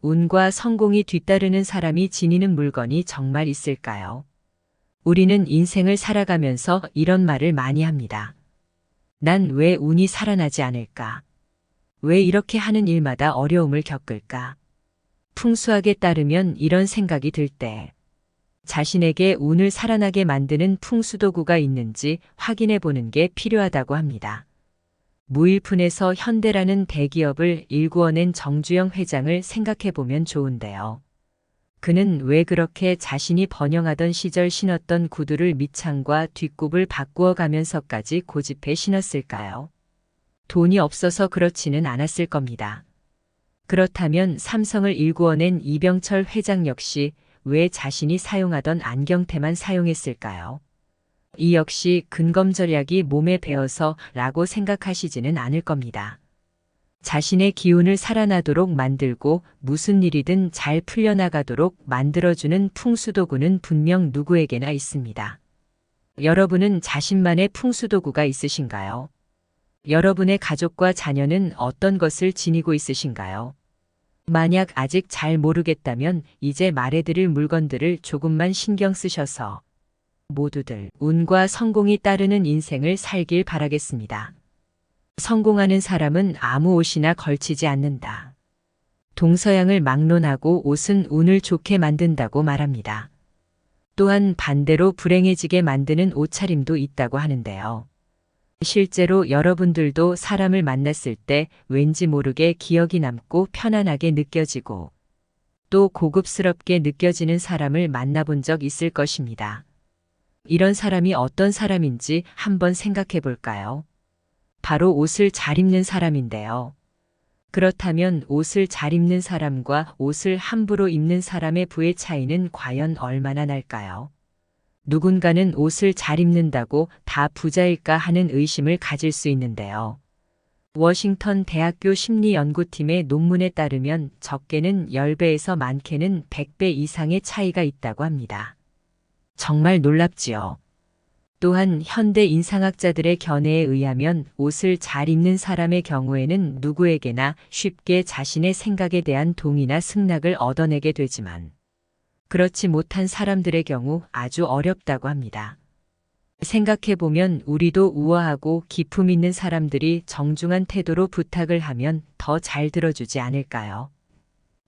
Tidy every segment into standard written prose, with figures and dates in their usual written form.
운과 성공이 뒤따르는 사람이 지니는 물건이 정말 있을까요? 우리는 인생을 살아가면서 이런 말을 많이 합니다. 난 왜 운이 살아나지 않을까? 왜 이렇게 하는 일마다 어려움을 겪을까? 풍수학에 따르면 이런 생각이 들 때 자신에게 운을 살아나게 만드는 풍수도구가 있는지 확인해 보는 게 필요하다고 합니다. 무일푼에서 현대라는 대기업을 일구어낸 정주영 회장을 생각해 보면 좋은데요. 그는 왜 그렇게 자신이 번영하던 시절 신었던 구두를 밑창과 뒷굽을 바꾸어 가면서까지 고집해 신었을까요? 돈이 없어서 그렇지는 않았을 겁니다. 그렇다면 삼성을 일구어낸 이병철 회장 역시 왜 자신이 사용하던 안경테만 사용했을까요? 이 역시 근검절약이 몸에 배어서 라고 생각하시지는 않을 겁니다. 자신의 기운을 살아나도록 만들고 무슨 일이든 잘 풀려나가도록 만들어주는 풍수도구는 분명 누구에게나 있습니다. 여러분은 자신만의 풍수도구가 있으신가요? 여러분의 가족과 자녀는 어떤 것을 지니고 있으신가요? 만약 아직 잘 모르겠다면 이제 말해드릴 물건들을 조금만 신경 쓰셔서 모두들 운과 성공이 따르는 인생을 살길 바라겠습니다. 성공하는 사람은 아무 옷이나 걸치지 않는다. 동서양을 막론하고 옷은 운을 좋게 만든다고 말합니다. 또한 반대로 불행해지게 만드는 옷차림도 있다고 하는데요. 실제로 여러분들도 사람을 만났을 때 왠지 모르게 기억이 남고 편안하게 느껴지고 또 고급스럽게 느껴지는 사람을 만나본 적 있을 것입니다. 이런 사람이 어떤 사람인지 한번 생각해 볼까요? 바로 옷을 잘 입는 사람인데요. 그렇다면 옷을 잘 입는 사람과 옷을 함부로 입는 사람의 부의 차이는 과연 얼마나 날까요? 누군가는 옷을 잘 입는다고 다 부자일까 하는 의심을 가질 수 있는데요. 워싱턴 대학교 심리연구팀의 논문에 따르면 적게는 10배에서 많게는 100배 이상의 차이가 있다고 합니다. 정말 놀랍지요. 또한 현대 인상학자들의 견해에 의하면 옷을 잘 입는 사람의 경우에는 누구에게나 쉽게 자신의 생각에 대한 동의나 승낙을 얻어내게 되지만 그렇지 못한 사람들의 경우 아주 어렵다고 합니다. 생각해보면 우리도 우아하고 기품 있는 사람들이 정중한 태도로 부탁을 하면 더 잘 들어주지 않을까요?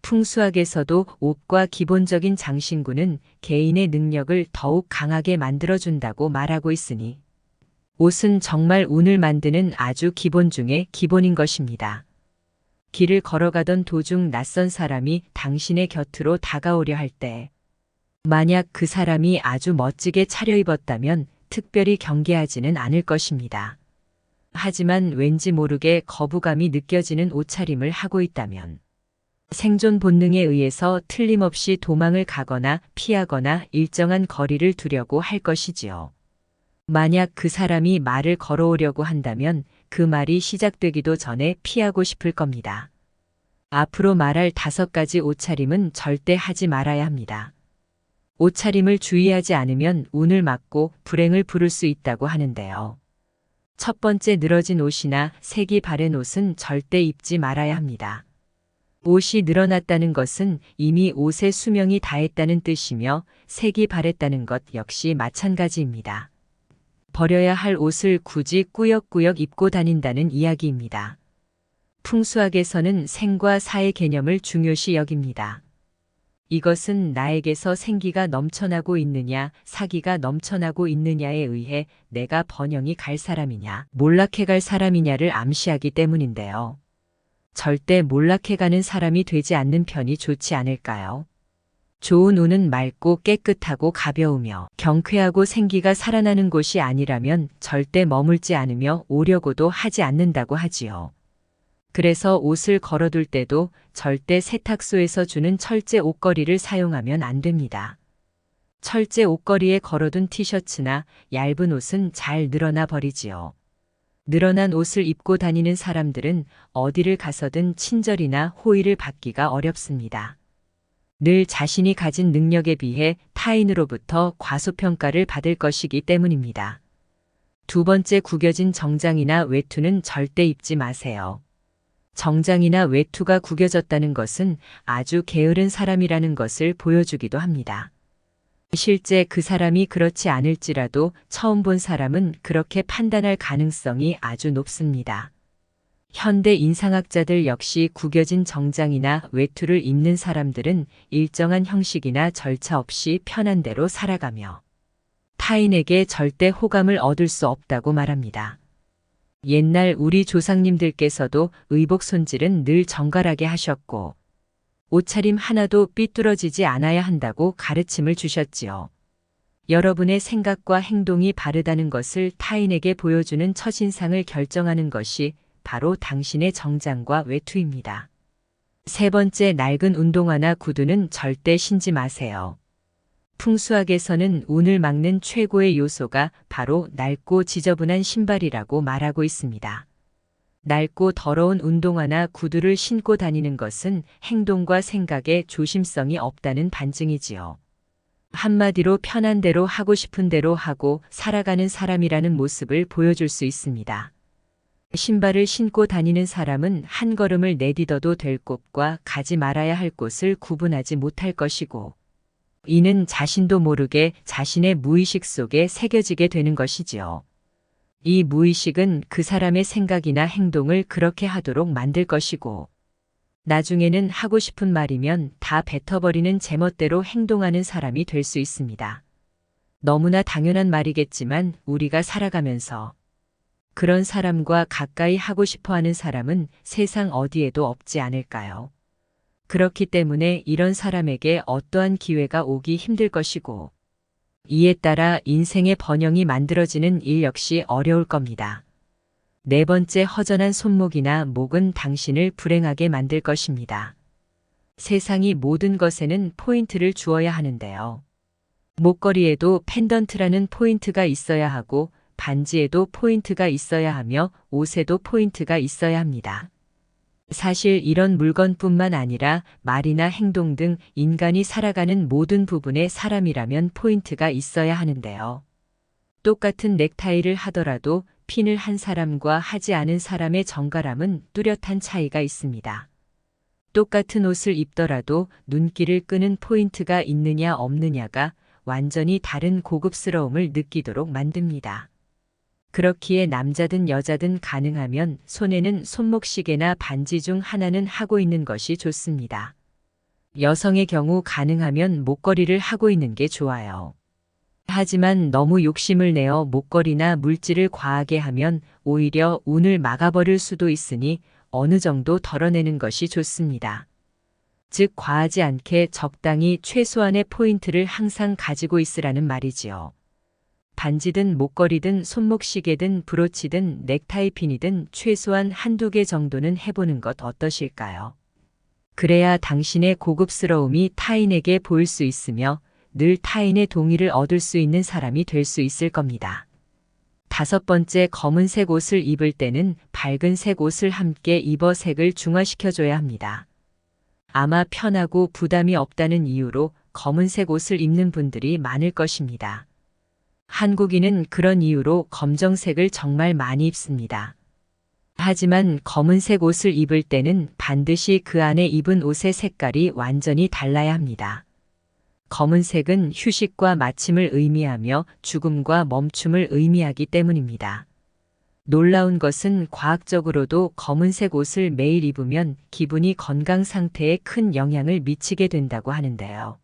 풍수학에서도 옷과 기본적인 장신구는 개인의 능력을 더욱 강하게 만들어준다고 말하고 있으니 옷은 정말 운을 만드는 아주 기본 중의 기본인 것입니다. 길을 걸어가던 도중 낯선 사람이 당신의 곁으로 다가오려 할 때 만약 그 사람이 아주 멋지게 차려입었다면 특별히 경계하지는 않을 것입니다. 하지만 왠지 모르게 거부감이 느껴지는 옷차림을 하고 있다면 생존 본능에 의해서 틀림없이 도망을 가거나 피하거나 일정한 거리를 두려고 할 것이지요. 만약 그 사람이 말을 걸어오려고 한다면 그 말이 시작되기도 전에 피하고 싶을 겁니다. 앞으로 말할 5가지 옷차림은 절대 하지 말아야 합니다. 옷차림을 주의하지 않으면 운을 막고 불행을 부를 수 있다고 하는데요. 첫 번째, 늘어진 옷이나 색이 바랜 옷은 절대 입지 말아야 합니다. 옷이 늘어났다는 것은 이미 옷의 수명이 다했다는 뜻이며 색이 바랬다는 것 역시 마찬가지입니다. 버려야 할 옷을 굳이 꾸역꾸역 입고 다닌다는 이야기입니다. 풍수학에서는 생과 사의 개념을 중요시 여깁니다. 이것은 나에게서 생기가 넘쳐나고 있느냐, 사기가 넘쳐나고 있느냐에 의해 내가 번영이 갈 사람이냐, 몰락해 갈 사람이냐를 암시하기 때문인데요. 절대 몰락해가는 사람이 되지 않는 편이 좋지 않을까요? 좋은 운은 맑고 깨끗하고 가벼우며 경쾌하고 생기가 살아나는 곳이 아니라면 절대 머물지 않으며 오려고도 하지 않는다고 하지요. 그래서 옷을 걸어둘 때도 절대 세탁소에서 주는 철제 옷걸이를 사용하면 안 됩니다. 철제 옷걸이에 걸어둔 티셔츠나 얇은 옷은 잘 늘어나 버리지요. 늘어난 옷을 입고 다니는 사람들은 어디를 가서든 친절이나 호의를 받기가 어렵습니다. 늘 자신이 가진 능력에 비해 타인으로부터 과소평가를 받을 것이기 때문입니다. 두 번째, 구겨진 정장이나 외투는 절대 입지 마세요. 정장이나 외투가 구겨졌다는 것은 아주 게으른 사람이라는 것을 보여주기도 합니다. 실제 그 사람이 그렇지 않을지라도 처음 본 사람은 그렇게 판단할 가능성이 아주 높습니다. 현대 인상학자들 역시 구겨진 정장이나 외투를 입는 사람들은 일정한 형식이나 절차 없이 편한 대로 살아가며 타인에게 절대 호감을 얻을 수 없다고 말합니다. 옛날 우리 조상님들께서도 의복 손질은 늘 정갈하게 하셨고 옷차림 하나도 삐뚤어지지 않아야 한다고 가르침을 주셨지요. 여러분의 생각과 행동이 바르다는 것을 타인에게 보여주는 첫인상을 결정하는 것이 바로 당신의 정장과 외투입니다. 세 번째, 낡은 운동화나 구두는 절대 신지 마세요. 풍수학에서는 운을 막는 최고의 요소가 바로 낡고 지저분한 신발이라고 말하고 있습니다. 낡고 더러운 운동화나 구두를 신고 다니는 것은 행동과 생각에 조심성이 없다는 반증이지요. 한마디로 편한 대로 하고 싶은 대로 하고 살아가는 사람이라는 모습을 보여줄 수 있습니다. 신발을 신고 다니는 사람은 한 걸음을 내딛어도 될 곳과 가지 말아야 할 곳을 구분하지 못할 것이고, 이는 자신도 모르게 자신의 무의식 속에 새겨지게 되는 것이지요. 이 무의식은 그 사람의 생각이나 행동을 그렇게 하도록 만들 것이고, 나중에는 하고 싶은 말이면 다 뱉어버리는 제멋대로 행동하는 사람이 될 수 있습니다. 너무나 당연한 말이겠지만 우리가 살아가면서 그런 사람과 가까이 하고 싶어 하는 사람은 세상 어디에도 없지 않을까요? 그렇기 때문에 이런 사람에게 어떠한 기회가 오기 힘들 것이고, 이에 따라 인생의 번영이 만들어지는 일 역시 어려울 겁니다. 네 번째, 허전한 손목이나 목은 당신을 불행하게 만들 것입니다. 세상이 모든 것에는 포인트를 주어야 하는데요. 목걸이에도 펜던트라는 포인트가 있어야 하고, 반지에도 포인트가 있어야 하며, 옷에도 포인트가 있어야 합니다. 사실 이런 물건뿐만 아니라 말이나 행동 등 인간이 살아가는 모든 부분에 사람이라면 포인트가 있어야 하는데요. 똑같은 넥타이를 하더라도 핀을 한 사람과 하지 않은 사람의 정갈함은 뚜렷한 차이가 있습니다. 똑같은 옷을 입더라도 눈길을 끄는 포인트가 있느냐 없느냐가 완전히 다른 고급스러움을 느끼도록 만듭니다. 그렇기에 남자든 여자든 가능하면 손에는 손목시계나 반지 중 하나는 하고 있는 것이 좋습니다. 여성의 경우 가능하면 목걸이를 하고 있는 게 좋아요. 하지만 너무 욕심을 내어 목걸이나 물질을 과하게 하면 오히려 운을 막아버릴 수도 있으니 어느 정도 덜어내는 것이 좋습니다. 즉, 과하지 않게 적당히 최소한의 포인트를 항상 가지고 있으라는 말이지요. 반지든 목걸이든 손목시계든 브로치든 넥타이 핀이든 최소한 한두 개 정도는 해보는 것 어떠실까요? 그래야 당신의 고급스러움이 타인에게 보일 수 있으며 늘 타인의 동의를 얻을 수 있는 사람이 될 수 있을 겁니다. 다섯 번째, 검은색 옷을 입을 때는 밝은 색 옷을 함께 입어 색을 중화시켜줘야 합니다. 아마 편하고 부담이 없다는 이유로 검은색 옷을 입는 분들이 많을 것입니다. 한국인은 그런 이유로 검정색을 정말 많이 입습니다. 하지만 검은색 옷을 입을 때는 반드시 그 안에 입은 옷의 색깔이 완전히 달라야 합니다. 검은색은 휴식과 마침을 의미하며 죽음과 멈춤을 의미하기 때문입니다. 놀라운 것은 과학적으로도 검은색 옷을 매일 입으면 기분이 건강 상태에 큰 영향을 미치게 된다고 하는데요.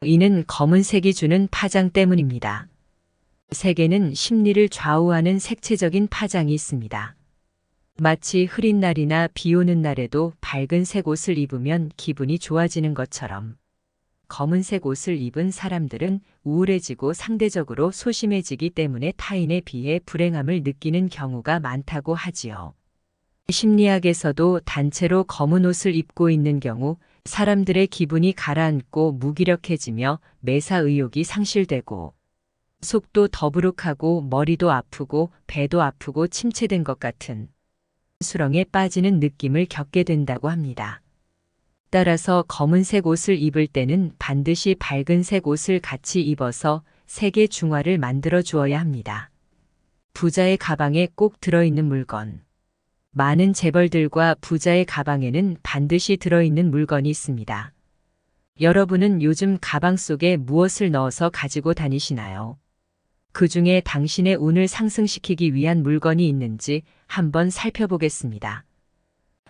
이는 검은색이 주는 파장 때문입니다. 색에는 심리를 좌우하는 색채적인 파장이 있습니다. 마치 흐린 날이나 비 오는 날에도 밝은 색 옷을 입으면 기분이 좋아지는 것처럼 검은색 옷을 입은 사람들은 우울해지고 상대적으로 소심해지기 때문에 타인에 비해 불행함을 느끼는 경우가 많다고 하지요. 심리학에서도 단체로 검은 옷을 입고 있는 경우 사람들의 기분이 가라앉고 무기력해지며 매사 의욕이 상실되고 속도 더부룩하고 머리도 아프고 배도 아프고 침체된 것 같은 수렁에 빠지는 느낌을 겪게 된다고 합니다. 따라서 검은색 옷을 입을 때는 반드시 밝은색 옷을 같이 입어서 색의 중화를 만들어 주어야 합니다. 부자의 가방에 꼭 들어있는 물건. 많은 재벌들과 부자의 가방에는 반드시 들어있는 물건이 있습니다. 여러분은 요즘 가방 속에 무엇을 넣어서 가지고 다니시나요? 그 중에 당신의 운을 상승시키기 위한 물건이 있는지 한번 살펴보겠습니다.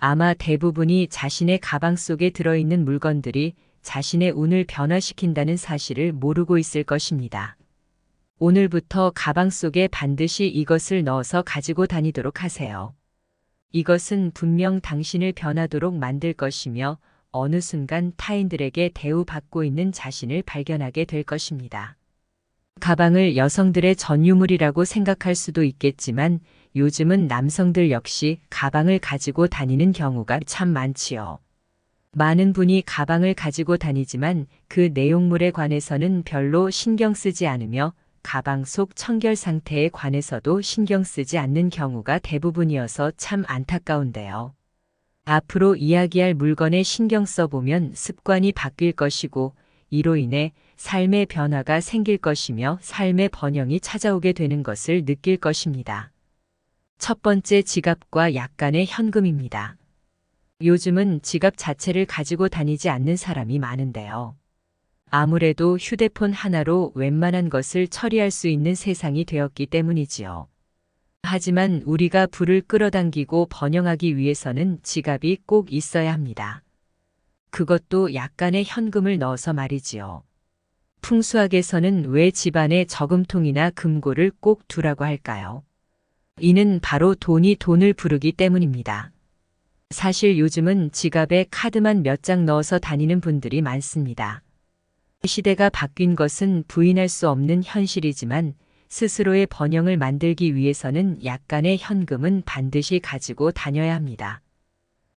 아마 대부분이 자신의 가방 속에 들어있는 물건들이 자신의 운을 변화시킨다는 사실을 모르고 있을 것입니다. 오늘부터 가방 속에 반드시 이것을 넣어서 가지고 다니도록 하세요. 이것은 분명 당신을 변하도록 만들 것이며 어느 순간 타인들에게 대우받고 있는 자신을 발견하게 될 것입니다. 가방을 여성들의 전유물이라고 생각할 수도 있겠지만 요즘은 남성들 역시 가방을 가지고 다니는 경우가 참 많지요. 많은 분이 가방을 가지고 다니지만 그 내용물에 관해서는 별로 신경 쓰지 않으며 가방 속 청결 상태에 관해서도 신경 쓰지 않는 경우가 대부분이어서 참 안타까운데요. 앞으로 이야기할 물건에 신경 써보면 습관이 바뀔 것이고 이로 인해 삶의 변화가 생길 것이며 삶의 번영이 찾아오게 되는 것을 느낄 것입니다. 첫 번째, 지갑과 약간의 현금입니다. 요즘은 지갑 자체를 가지고 다니지 않는 사람이 많은데요. 아무래도 휴대폰 하나로 웬만한 것을 처리할 수 있는 세상이 되었기 때문이지요. 하지만 우리가 부를 끌어당기고 번영하기 위해서는 지갑이 꼭 있어야 합니다. 그것도 약간의 현금을 넣어서 말이지요. 풍수학에서는 왜 집안에 저금통이나 금고를 꼭 두라고 할까요? 이는 바로 돈이 돈을 부르기 때문입니다. 사실 요즘은 지갑에 카드만 몇 장 넣어서 다니는 분들이 많습니다. 시대가 바뀐 것은 부인할 수 없는 현실이지만 스스로의 번영을 만들기 위해서는 약간의 현금은 반드시 가지고 다녀야 합니다.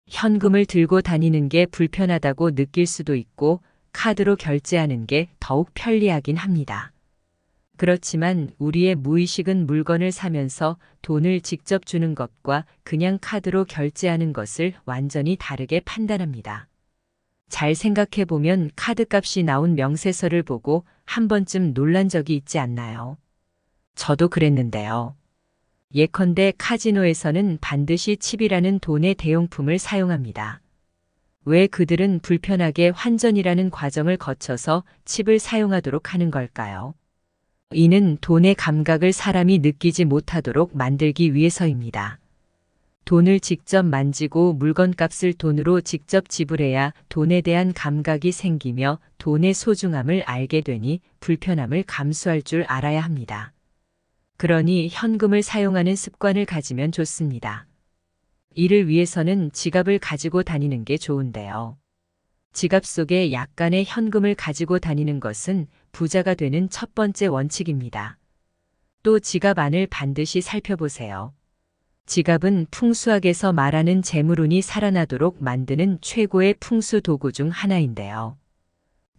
현금을 들고 다니는 게 불편하다고 느낄 수도 있고 카드로 결제하는 게 더욱 편리하긴 합니다. 그렇지만 우리의 무의식은 물건을 사면서 돈을 직접 주는 것과 그냥 카드로 결제하는 것을 완전히 다르게 판단합니다. 잘 생각해보면 카드값이 나온 명세서를 보고 한 번쯤 놀란 적이 있지 않나요? 저도 그랬는데요. 예컨대 카지노에서는 반드시 칩이라는 돈의 대용품을 사용합니다. 왜 그들은 불편하게 환전이라는 과정을 거쳐서 칩을 사용하도록 하는 걸까요? 이는 돈의 감각을 사람이 느끼지 못하도록 만들기 위해서입니다. 돈을 직접 만지고 물건값을 돈으로 직접 지불해야 돈에 대한 감각이 생기며 돈의 소중함을 알게 되니 불편함을 감수할 줄 알아야 합니다. 그러니 현금을 사용하는 습관을 가지면 좋습니다. 이를 위해서는 지갑을 가지고 다니는 게 좋은데요. 지갑 속에 약간의 현금을 가지고 다니는 것은 부자가 되는 첫 번째 원칙입니다. 또 지갑 안을 반드시 살펴보세요. 지갑은 풍수학에서 말하는 재물운이 살아나도록 만드는 최고의 풍수 도구 중 하나인데요.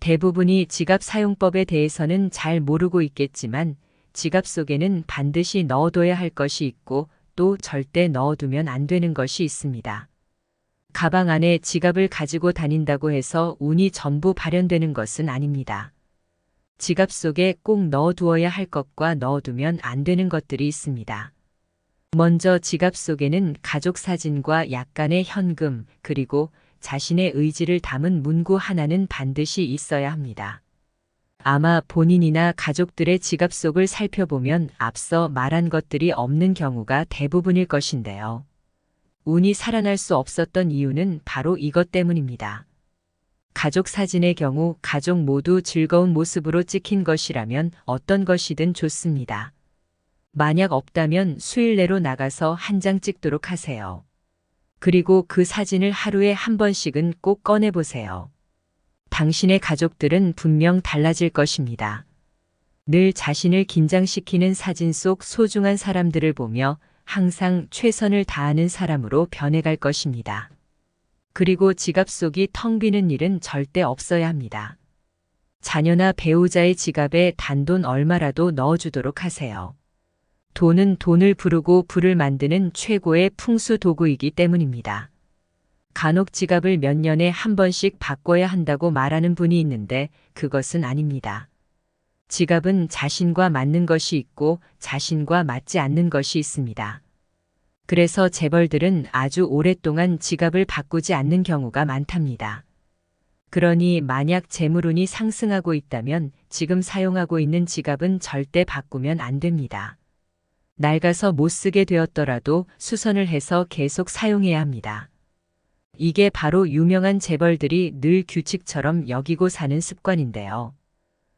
대부분이 지갑 사용법에 대해서는 잘 모르고 있겠지만 지갑 속에는 반드시 넣어둬야 할 것이 있고 또 절대 넣어두면 안 되는 것이 있습니다. 가방 안에 지갑을 가지고 다닌다고 해서 운이 전부 발현되는 것은 아닙니다. 지갑 속에 꼭 넣어두어야 할 것과 넣어두면 안 되는 것들이 있습니다. 먼저 지갑 속에는 가족 사진과 약간의 현금, 그리고 자신의 의지를 담은 문구 하나는 반드시 있어야 합니다. 아마 본인이나 가족들의 지갑 속을 살펴보면 앞서 말한 것들이 없는 경우가 대부분일 것인데요. 운이 살아날 수 없었던 이유는 바로 이것 때문입니다. 가족 사진의 경우 가족 모두 즐거운 모습으로 찍힌 것이라면 어떤 것이든 좋습니다. 만약 없다면 수일 내로 나가서 한 장 찍도록 하세요. 그리고 그 사진을 하루에 한 번씩은 꼭 꺼내보세요. 당신의 가족들은 분명 달라질 것입니다. 늘 자신을 긴장시키는 사진 속 소중한 사람들을 보며 항상 최선을 다하는 사람으로 변해갈 것입니다. 그리고 지갑 속이 텅 비는 일은 절대 없어야 합니다. 자녀나 배우자의 지갑에 단돈 얼마라도 넣어주도록 하세요. 돈은 돈을 부르고 부를 만드는 최고의 풍수 도구이기 때문입니다. 간혹 지갑을 몇 년에 한 번씩 바꿔야 한다고 말하는 분이 있는데 그것은 아닙니다. 지갑은 자신과 맞는 것이 있고 자신과 맞지 않는 것이 있습니다. 그래서 재벌들은 아주 오랫동안 지갑을 바꾸지 않는 경우가 많답니다. 그러니 만약 재물운이 상승하고 있다면 지금 사용하고 있는 지갑은 절대 바꾸면 안 됩니다. 낡아서 못 쓰게 되었더라도 수선을 해서 계속 사용해야 합니다. 이게 바로 유명한 재벌들이 늘 규칙처럼 여기고 사는 습관인데요.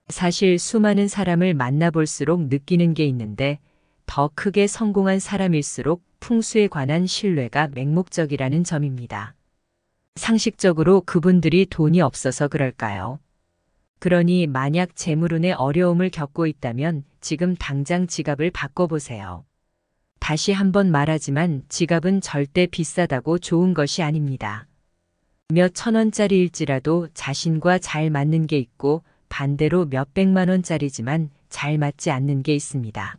사실 수많은 사람을 만나볼수록 느끼는 게 있는데 더 크게 성공한 사람일수록 풍수에 관한 신뢰가 맹목적이라는 점입니다. 상식적으로 그분들이 돈이 없어서 그럴까요? 그러니 만약 재물운에 어려움을 겪고 있다면 지금 당장 지갑을 바꿔보세요. 다시 한번 말하지만 지갑은 절대 비싸다고 좋은 것이 아닙니다. 몇 천 원짜리일지라도 자신과 잘 맞는 게 있고 반대로 몇 백만 원짜리지만 잘 맞지 않는 게 있습니다.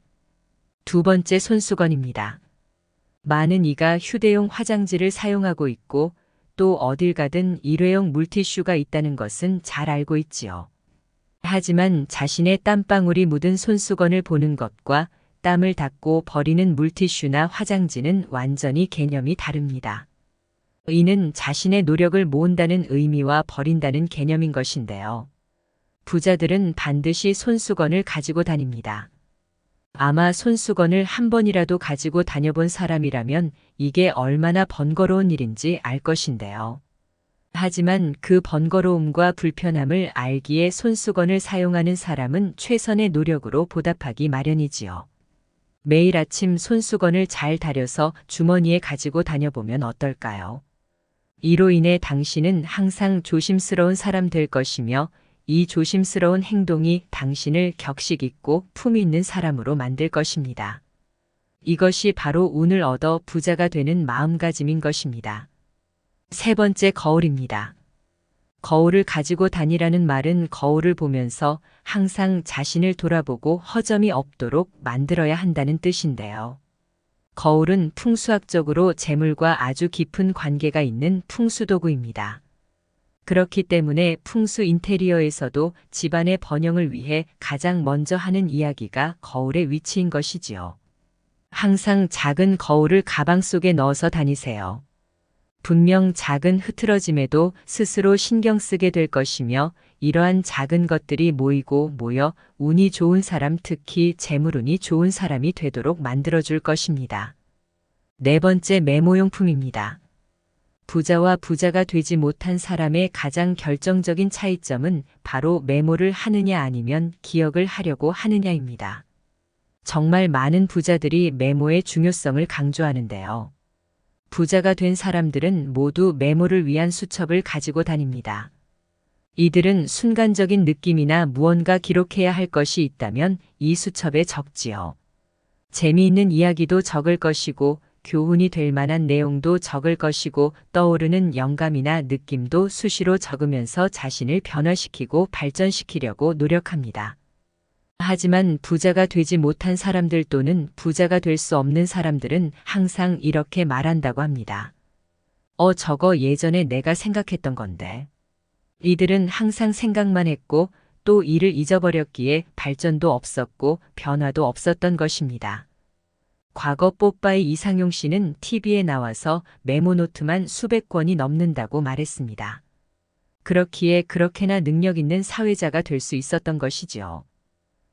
두 번째 손수건입니다. 많은 이가 휴대용 화장지를 사용하고 있고 또 어딜 가든 일회용 물티슈가 있다는 것은 잘 알고 있지요. 하지만 자신의 땀방울이 묻은 손수건을 보는 것과 땀을 닦고 버리는 물티슈나 화장지는 완전히 개념이 다릅니다. 이는 자신의 노력을 모은다는 의미와 버린다는 개념인 것인데요. 부자들은 반드시 손수건을 가지고 다닙니다. 아마 손수건을 한 번이라도 가지고 다녀본 사람이라면 이게 얼마나 번거로운 일인지 알 것인데요. 하지만 그 번거로움과 불편함을 알기에 손수건을 사용하는 사람은 최선의 노력으로 보답하기 마련이지요. 매일 아침 손수건을 잘 다려서 주머니에 가지고 다녀보면 어떨까요? 이로 인해 당신은 항상 조심스러운 사람 될 것이며 이 조심스러운 행동이 당신을 격식 있고 품 있는 사람으로 만들 것입니다. 이것이 바로 운을 얻어 부자가 되는 마음가짐인 것입니다. 세 번째, 거울입니다. 거울을 가지고 다니라는 말은 거울을 보면서 항상 자신을 돌아보고 허점이 없도록 만들어야 한다는 뜻인데요. 거울은 풍수학적으로 재물과 아주 깊은 관계가 있는 풍수도구입니다. 그렇기 때문에 풍수 인테리어에서도 집안의 번영을 위해 가장 먼저 하는 이야기가 거울의 위치인 것이지요. 항상 작은 거울을 가방 속에 넣어서 다니세요. 분명 작은 흐트러짐에도 스스로 신경 쓰게 될 것이며 이러한 작은 것들이 모여 운이 좋은 사람, 특히 재물운이 좋은 사람이 되도록 만들어줄 것입니다. 네 번째, 메모용품입니다. 부자와 부자가 되지 못한 사람의 가장 결정적인 차이점은 바로 메모를 하느냐 아니면 기억을 하려고 하느냐입니다. 정말 많은 부자들이 메모의 중요성을 강조하는데요. 부자가 된 사람들은 모두 메모를 위한 수첩을 가지고 다닙니다. 이들은 순간적인 느낌이나 무언가 기록해야 할 것이 있다면 이 수첩에 적지요. 재미있는 이야기도 적을 것이고 교훈이 될 만한 내용도 적을 것이고 떠오르는 영감이나 느낌도 수시로 적으면서 자신을 변화시키고 발전시키려고 노력합니다. 하지만 부자가 되지 못한 사람들 또는 부자가 될 수 없는 사람들은 항상 이렇게 말한다고 합니다. 저거 예전에 내가 생각했던 건데. 이들은 항상 생각만 했고 또 이를 잊어버렸기에 발전도 없었고 변화도 없었던 것입니다. 과거 뽀빠이 이상용 씨는 TV에 나와서 메모노트만 수백 권이 넘는다고 말했습니다. 그렇기에 그렇게나 능력 있는 사회자가 될 수 있었던 것이지요.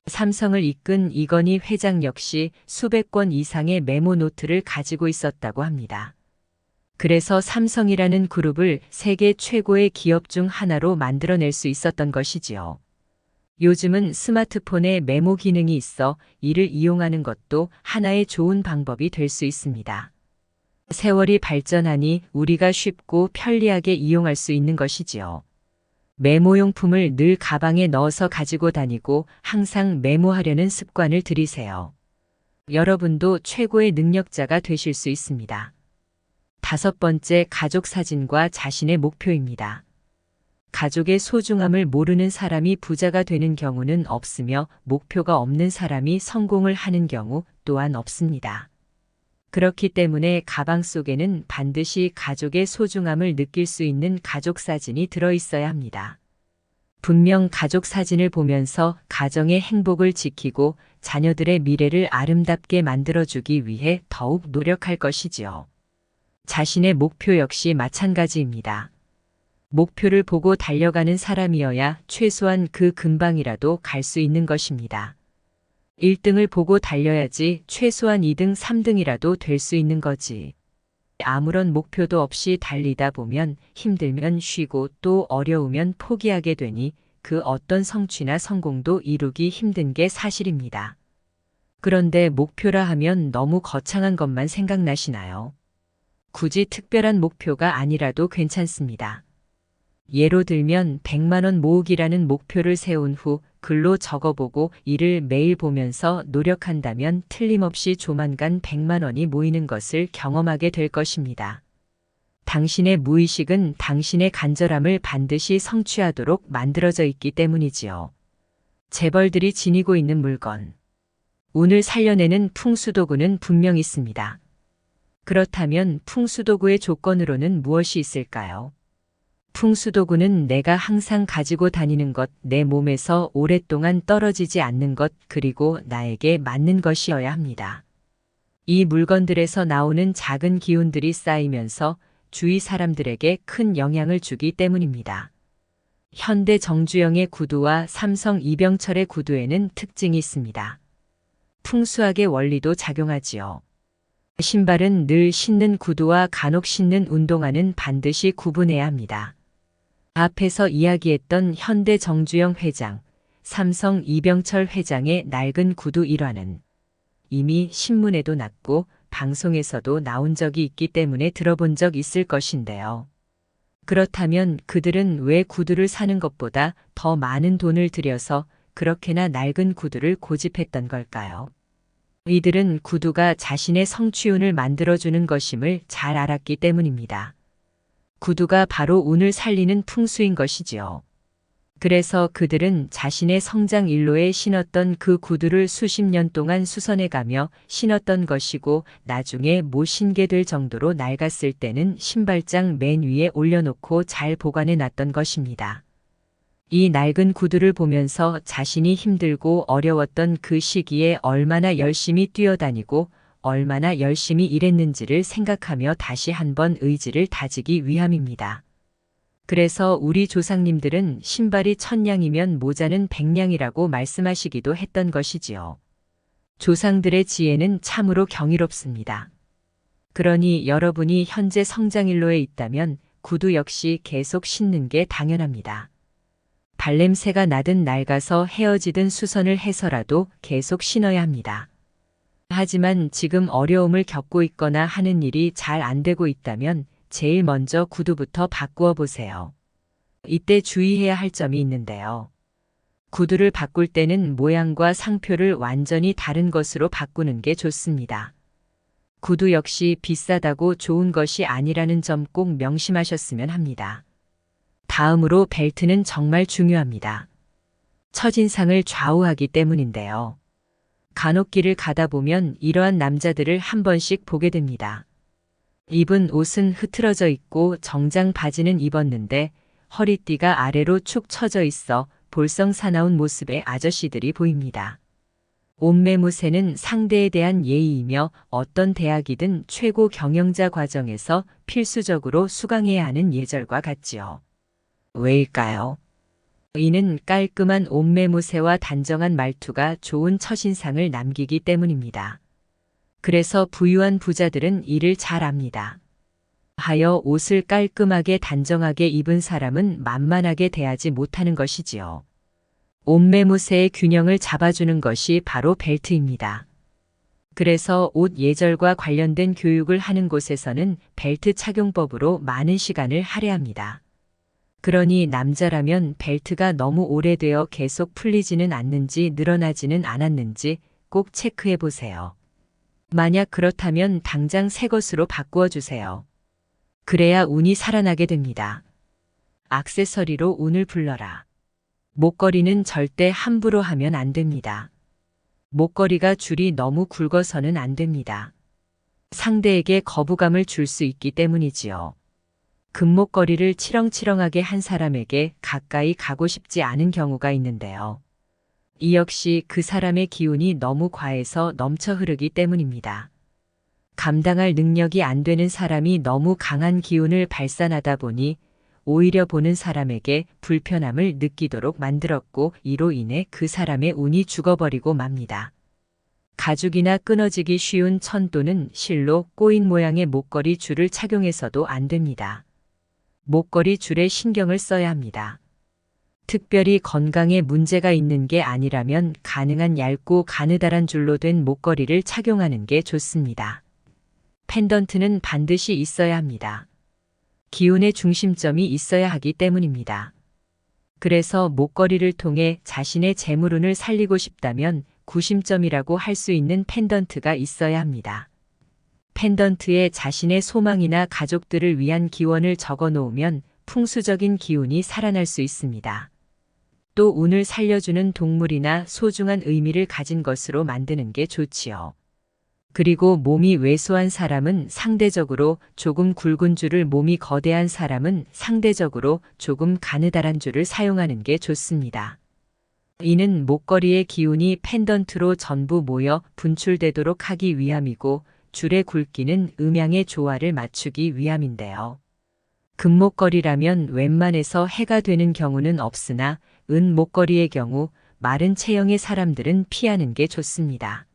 삼성을 이끈 이건희 회장 역시 수백 권 이상의 메모노트를 가지고 있었다고 합니다. 그래서 삼성이라는 그룹을 세계 최고의 기업 중 하나로 만들어낼 수 있었던 것이지요. 요즘은 스마트폰에 메모 기능이 있어 이를 이용하는 것도 하나의 좋은 방법이 될 수 있습니다. 세월이 발전하니 우리가 쉽고 편리하게 이용할 수 있는 것이지요. 메모용품을 늘 가방에 넣어서 가지고 다니고 항상 메모하려는 습관을 들이세요. 여러분도 최고의 능력자가 되실 수 있습니다. 다섯 번째, 가족 사진과 자신의 목표입니다. 가족의 소중함을 모르는 사람이 부자가 되는 경우는 없으며 목표가 없는 사람이 성공을 하는 경우 또한 없습니다. 그렇기 때문에 가방 속에는 반드시 가족의 소중함을 느낄 수 있는 가족 사진이 들어있어야 합니다. 분명 가족 사진을 보면서 가정의 행복을 지키고 자녀들의 미래를 아름답게 만들어주기 위해 더욱 노력할 것이지요. 자신의 목표 역시 마찬가지입니다. 목표를 보고 달려가는 사람이어야 최소한 그 근방이라도 갈 수 있는 것입니다. 1등을 보고 달려야지 최소한 2등, 3등이라도 될 수 있는 거지. 아무런 목표도 없이 달리다 보면 힘들면 쉬고 또 어려우면 포기하게 되니 그 어떤 성취나 성공도 이루기 힘든 게 사실입니다. 그런데 목표라 하면 너무 거창한 것만 생각나시나요? 굳이 특별한 목표가 아니라도 괜찮습니다. 예로 들면 100만 원 모으기라는 목표를 세운 후 글로 적어보고 이를 매일 보면서 노력한다면 틀림없이 조만간 100만 원이 모이는 것을 경험하게 될 것입니다. 당신의 무의식은 당신의 간절함을 반드시 성취하도록 만들어져 있기 때문이지요. 재벌들이 지니고 있는 물건. 운을 살려내는 풍수도구는 분명 있습니다. 그렇다면 풍수도구의 조건으로는 무엇이 있을까요? 풍수도구는 내가 항상 가지고 다니는 것, 내 몸에서 오랫동안 떨어지지 않는 것, 그리고 나에게 맞는 것이어야 합니다. 이 물건들에서 나오는 작은 기운들이 쌓이면서 주위 사람들에게 큰 영향을 주기 때문입니다. 현대 정주영의 구두와 삼성 이병철의 구두에는 특징이 있습니다. 풍수학의 원리도 작용하지요. 신발은 늘 신는 구두와 간혹 신는 운동화는 반드시 구분해야 합니다. 앞에서 이야기했던 현대 정주영 회장, 삼성 이병철 회장의 낡은 구두 일화는 이미 신문에도 났고 방송에서도 나온 적이 있기 때문에 들어본 적 있을 것인데요. 그렇다면 그들은 왜 구두를 사는 것보다 더 많은 돈을 들여서 그렇게나 낡은 구두를 고집했던 걸까요? 이들은 구두가 자신의 성취운을 만들어주는 것임을 잘 알았기 때문입니다. 구두가 바로 운을 살리는 풍수인 것이지요. 그래서 그들은 자신의 성장 일로에 신었던 그 구두를 수십 년 동안 수선해가며 신었던 것이고 나중에 못 신게 될 정도로 낡았을 때는 신발장 맨 위에 올려놓고 잘 보관해 놨던 것입니다. 이 낡은 구두를 보면서 자신이 힘들고 어려웠던 그 시기에 얼마나 열심히 뛰어다니고 얼마나 열심히 일했는지를 생각하며 다시 한번 의지를 다지기 위함입니다. 그래서 우리 조상님들은 신발이 1000냥이면 모자는 100냥이라고 말씀하시기도 했던 것이지요. 조상들의 지혜는 참으로 경이롭습니다. 그러니 여러분이 현재 성장일로에 있다면 구두 역시 계속 신는 게 당연합니다. 발냄새가 나든 낡아서 헤어지든 수선을 해서라도 계속 신어야 합니다. 하지만 지금 어려움을 겪고 있거나 하는 일이 잘 안 되고 있다면 제일 먼저 구두부터 바꾸어 보세요. 이때 주의해야 할 점이 있는데요. 구두를 바꿀 때는 모양과 상표를 완전히 다른 것으로 바꾸는 게 좋습니다. 구두 역시 비싸다고 좋은 것이 아니라는 점 꼭 명심하셨으면 합니다. 다음으로 벨트는 정말 중요합니다. 첫인상을 좌우하기 때문인데요. 간혹 길을 가다 보면 이러한 남자들을 한 번씩 보게 됩니다. 입은 옷은 흐트러져 있고 정장 바지는 입었는데 허리띠가 아래로 축 처져 있어 볼성 사나운 모습의 아저씨들이 보입니다. 옷매무새는 상대에 대한 예의이며 어떤 대학이든 최고 경영자 과정에서 필수적으로 수강해야 하는 예절과 같지요. 왜일까요? 이는 깔끔한 옷매무새와 단정한 말투가 좋은 첫인상을 남기기 때문입니다. 그래서 부유한 부자들은 이를 잘 압니다. 하여 옷을 깔끔하게 단정하게 입은 사람은 만만하게 대하지 못하는 것이지요. 옷매무새의 균형을 잡아주는 것이 바로 벨트입니다. 그래서 옷 예절과 관련된 교육을 하는 곳에서는 벨트 착용법으로 많은 시간을 할애합니다. 그러니 남자라면 벨트가 너무 오래되어 계속 풀리지는 않는지 늘어나지는 않았는지 꼭 체크해 보세요. 만약 그렇다면 당장 새 것으로 바꾸어 주세요. 그래야 운이 살아나게 됩니다. 액세서리로 운을 불러라. 목걸이는 절대 함부로 하면 안 됩니다. 목걸이가 줄이 너무 굵어서는 안 됩니다. 상대에게 거부감을 줄 수 있기 때문이지요. 금목걸이를 치렁치렁하게 한 사람에게 가까이 가고 싶지 않은 경우가 있는데요. 이 역시 그 사람의 기운이 너무 과해서 넘쳐 흐르기 때문입니다. 감당할 능력이 안 되는 사람이 너무 강한 기운을 발산하다 보니 오히려 보는 사람에게 불편함을 느끼도록 만들었고 이로 인해 그 사람의 운이 죽어버리고 맙니다. 가죽이나 끊어지기 쉬운 천 또는 실로 꼬인 모양의 목걸이 줄을 착용해서도 안 됩니다. 목걸이 줄에 신경을 써야 합니다. 특별히 건강에 문제가 있는 게 아니라면 가능한 얇고 가느다란 줄로 된 목걸이를 착용하는 게 좋습니다. 펜던트는 반드시 있어야 합니다. 기운의 중심점이 있어야 하기 때문입니다. 그래서 목걸이를 통해 자신의 재물운을 살리고 싶다면 구심점이라고 할 수 있는 펜던트가 있어야 합니다. 펜던트에 자신의 소망이나 가족들을 위한 기원을 적어 놓으면 풍수적인 기운이 살아날 수 있습니다. 또 운을 살려주는 동물이나 소중한 의미를 가진 것으로 만드는 게 좋지요. 그리고 몸이 왜소한 사람은 상대적으로 조금 굵은 줄을, 몸이 거대한 사람은 상대적으로 조금 가느다란 줄을 사용하는 게 좋습니다. 이는 목걸이의 기운이 펜던트로 전부 모여 분출되도록 하기 위함이고 줄의 굵기는 음양의 조화를 맞추기 위함인데요. 금목걸이라면 웬만해서 해가 되는 경우는 없으나 은 목걸이의 경우 마른 체형의 사람들은 피하는 게 좋습니다.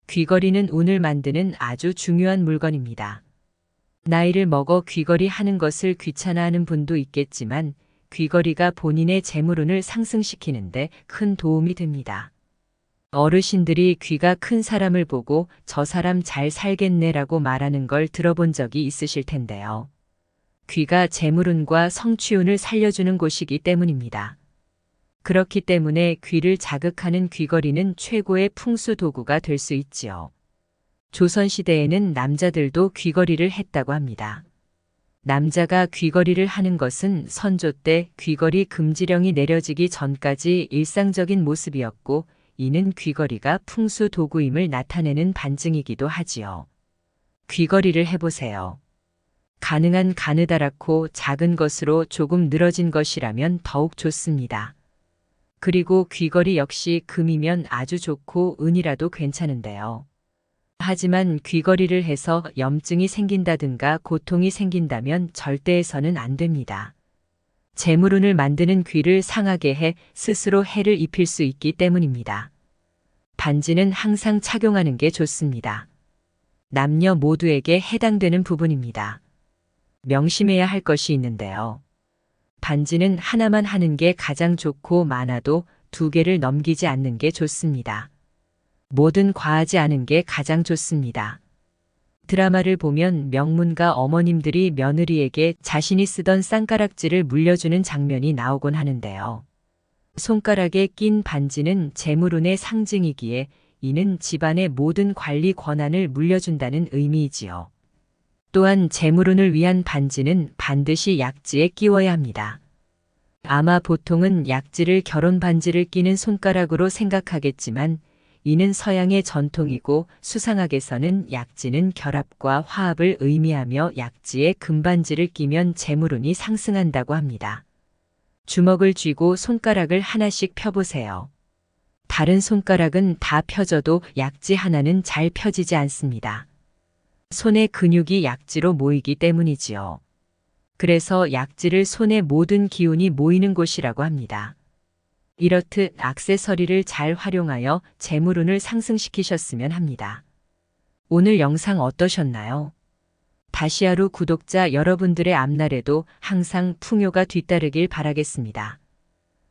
귀걸이는 운을 만드는 아주 중요한 물건입니다. 나이를 먹어 귀걸이 하는 것을 귀찮아하는 분도 있겠지만 귀걸이가 본인의 재물운을 상승시키는데 큰 도움이 됩니다. 어르신들이 귀가 큰 사람을 보고 저 사람 잘 살겠네라고 말하는 걸 들어본 적이 있으실 텐데요. 귀가 재물운과 성취운을 살려주는 곳이기 때문입니다. 그렇기 때문에 귀를 자극하는 귀걸이는 최고의 풍수 도구가 될 수 있지요. 조선시대에는 남자들도 귀걸이를 했다고 합니다. 남자가 귀걸이를 하는 것은 선조 때 귀걸이 금지령이 내려지기 전까지 일상적인 모습이었고 이는 귀걸이가 풍수 도구임을 나타내는 반증이기도 하지요. 귀걸이를 해보세요. 가능한 가느다랗고 작은 것으로 조금 늘어진 것이라면 더욱 좋습니다. 그리고 귀걸이 역시 금이면 아주 좋고 은이라도 괜찮은데요. 하지만 귀걸이를 해서 염증이 생긴다든가 고통이 생긴다면 절대 해서는 안 됩니다. 재물운을 만드는 귀를 상하게 해 스스로 해를 입힐 수 있기 때문입니다. 반지는 항상 착용하는 게 좋습니다. 남녀 모두에게 해당되는 부분입니다. 명심해야 할 것이 있는데요. 반지는 하나만 하는 게 가장 좋고 많아도 2개를 넘기지 않는 게 좋습니다. 뭐든 과하지 않은 게 가장 좋습니다. 드라마를 보면 명문가 어머님들이 며느리에게 자신이 쓰던 쌍가락질을 물려주는 장면이 나오곤 하는데요. 손가락에 낀 반지는 재물운의 상징이기에 이는 집안의 모든 관리 권한을 물려준다는 의미이지요. 또한 재물운을 위한 반지는 반드시 약지에 끼워야 합니다. 아마 보통은 약지를 결혼 반지를 끼는 손가락으로 생각하겠지만 이는 서양의 전통이고 수상학에서는 약지는 결합과 화합을 의미하며 약지에 금반지를 끼면 재물운이 상승한다고 합니다. 주먹을 쥐고 손가락을 하나씩 펴보세요. 다른 손가락은 다 펴져도 약지 하나는 잘 펴지지 않습니다. 손의 근육이 약지로 모이기 때문이지요. 그래서 약지를 손의 모든 기운이 모이는 곳이라고 합니다. 이렇듯 액세서리를 잘 활용하여 재물운을 상승시키셨으면 합니다. 오늘 영상 어떠셨나요? 다시하루 구독자 여러분들의 앞날에도 항상 풍요가 뒤따르길 바라겠습니다.